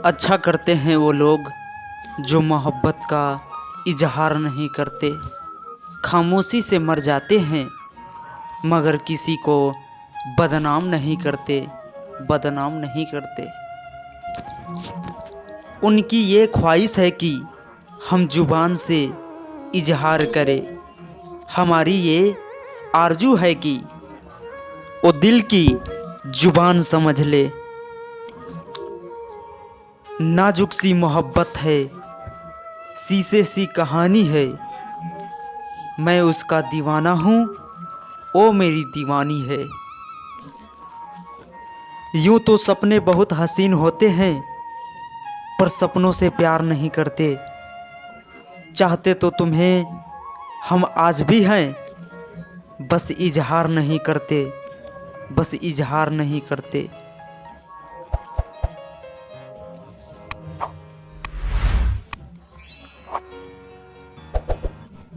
अच्छा करते हैं वो लोग जो मोहब्बत का इजहार नहीं करते। खामोशी से मर जाते हैं मगर किसी को बदनाम नहीं करते, बदनाम नहीं करते। उनकी ये ख्वाहिश है कि हम जुबान से इजहार करें, हमारी ये आरजू है कि वो दिल की जुबान समझ ले। नाजुक सी मोहब्बत है, शीशे सी कहानी है, मैं उसका दीवाना हूँ, वो मेरी दीवानी है। यूँ तो सपने बहुत हसीन होते हैं पर सपनों से प्यार नहीं करते। चाहते तो तुम्हें हम आज भी हैं, बस इजहार नहीं करते, बस इजहार नहीं करते।